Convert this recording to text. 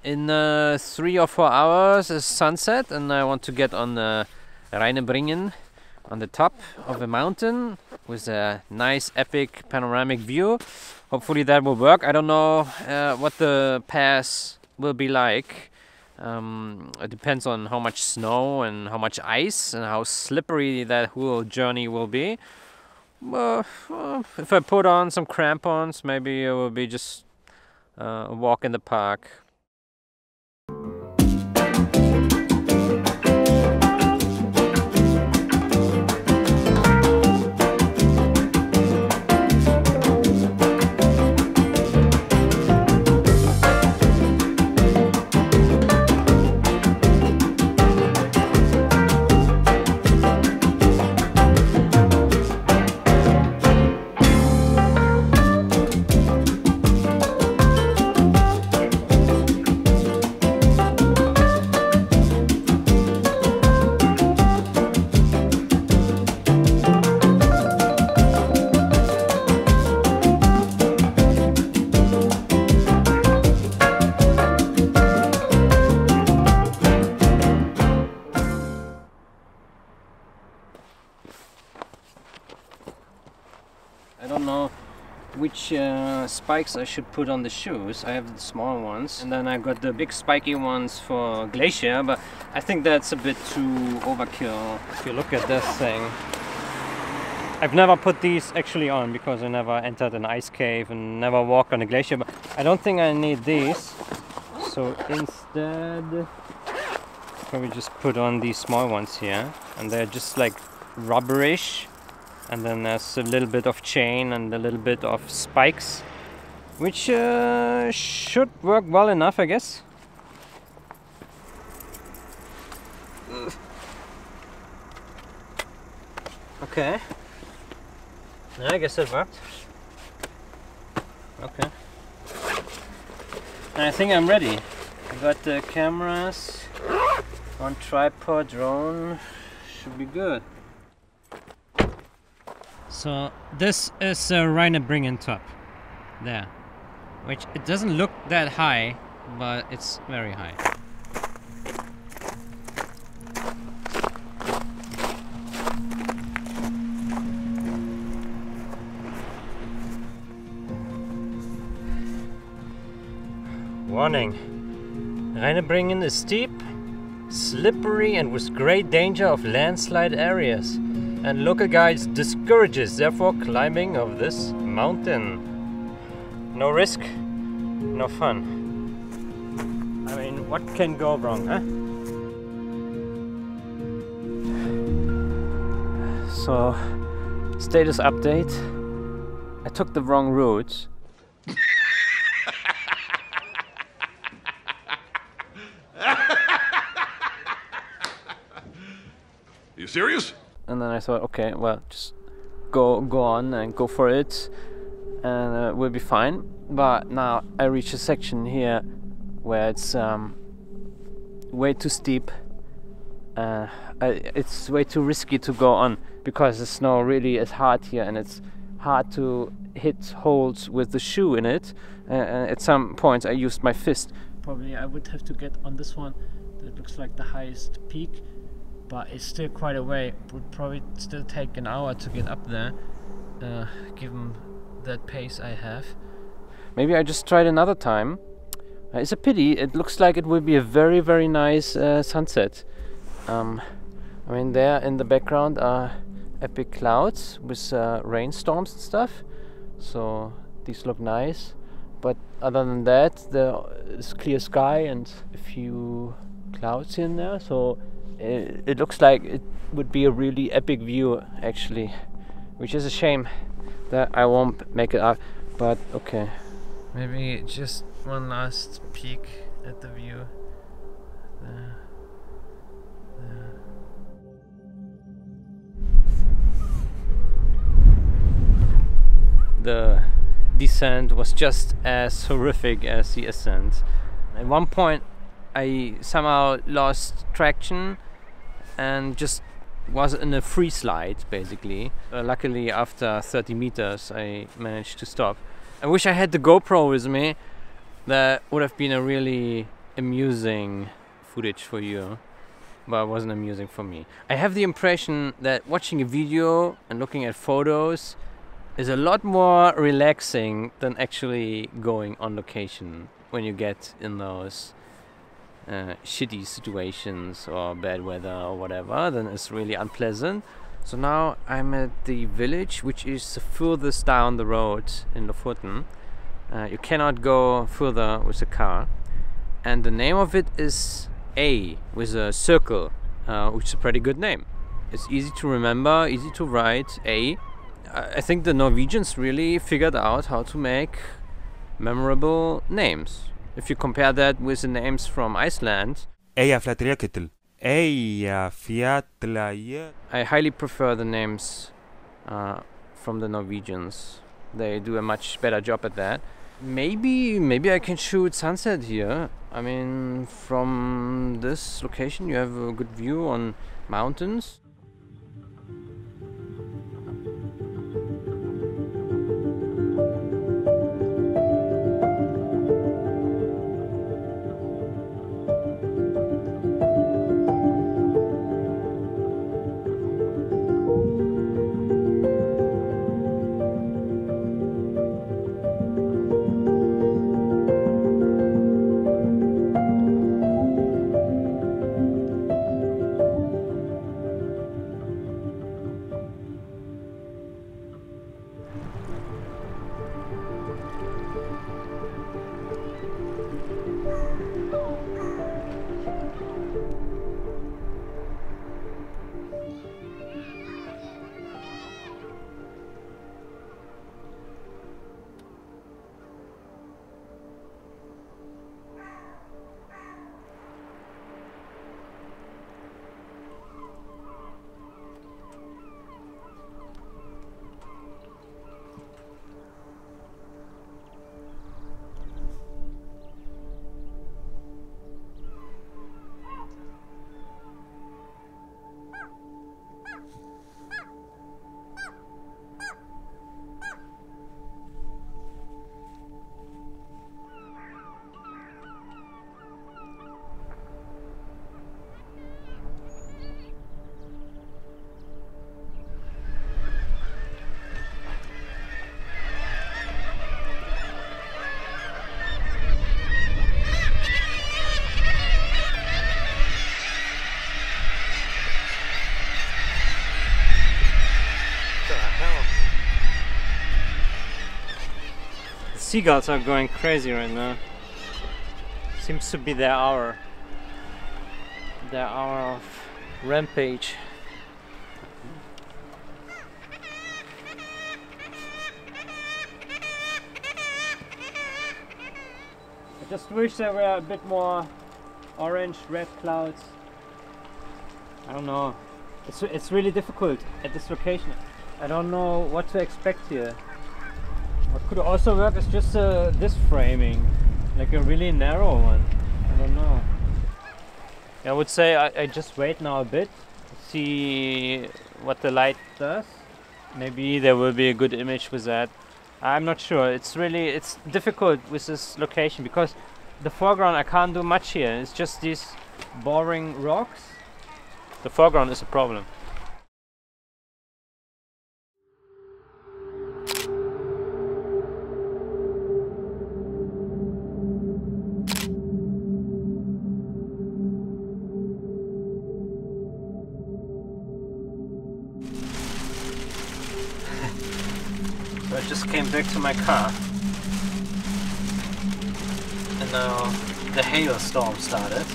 In 3 or 4 hours is sunset, and I want to get on the Reinebringen on the top of a mountain with a nice epic panoramic view. Hopefully that will work. I don't know what the pass will be like. It depends on how much snow and how much ice and how slippery that whole journey will be. If I put on some crampons, maybe it will be just a walk in the park. I don't know which spikes I should put on the shoes. I have the small ones, and then I got the big spiky ones for glacier, but I think that's a bit too overkill. If you look at this thing, I've never put these actually on because I never entered an ice cave and never walked on a glacier, but I don't think I need these. So instead, probably just put on these small ones here, and they're just like rubberish. And then there's a little bit of chain and a little bit of spikes, which should work well enough, I guess. Okay. Yeah, I guess it worked. Okay. And I think I'm ready. I got the cameras on tripod, drone. Should be good. So this is Reinebringen top, there, which it doesn't look that high, but it's very high. Warning: Reinebringen is steep, slippery and with great danger of landslide areas. And local guides discourages therefore climbing of this mountain. No risk, no fun. I mean, what can go wrong, huh? So, status update. I took the wrong route. You serious? And then I thought, okay, well, just go on and go for it, and we'll be fine. But now I reach a section here where it's way too steep. It's way too risky to go on because the snow really is hard here, and it's hard to hit holes with the shoe in it. At some points I used my fist. Probably I would have to get on this one that looks like the highest peak. But it's still quite a way. It would probably still take an hour to get up there, given that pace I have. Maybe I just try it another time. It's a pity. It looks like it will be a very, very nice sunset. I mean, there in the background are epic clouds with rainstorms and stuff. So these look nice. But other than that, there's clear sky and a few clouds in there. So it looks like it would be a really epic view, actually, which is a shame that I won't make it up, but okay. Maybe just one last peek at the view. There. The descent was just as horrific as the ascent. At one point I somehow lost traction and just was in a free slide, basically. Luckily, after 30 meters, I managed to stop. I wish I had the GoPro with me. That would have been a really amusing footage for you, but it wasn't amusing for me. I have the impression that watching a video and looking at photos is a lot more relaxing than actually going on location when you get in those shitty situations or bad weather or whatever. Then it's really unpleasant. So now I'm at the village, which is the furthest down the road in Lofoten. You cannot go further with a car, and the name of it is A with a circle, which is a pretty good name. It's easy to remember, easy to write. A. I think the Norwegians really figured out how to make memorable names. If you compare that with the names from Iceland, I highly prefer the names from the Norwegians. They do a much better job at that. Maybe I can shoot sunset here. I mean, from this location you have a good view on mountains. Seagulls are going crazy right now. Seems to be their hour of rampage. I just wish there were a bit more orange, red clouds. I don't know. It's really difficult at this location. I don't know what to expect here. What could also work is just this framing, like a really narrow one. I don't know. I would say I just wait now a bit, see what the light does. Maybe there will be a good image with that. I'm not sure. It's difficult with this location because the foreground I can't do much here. It's just these boring rocks. The foreground is a problem. So I just came back to my car, and now the hailstorm started.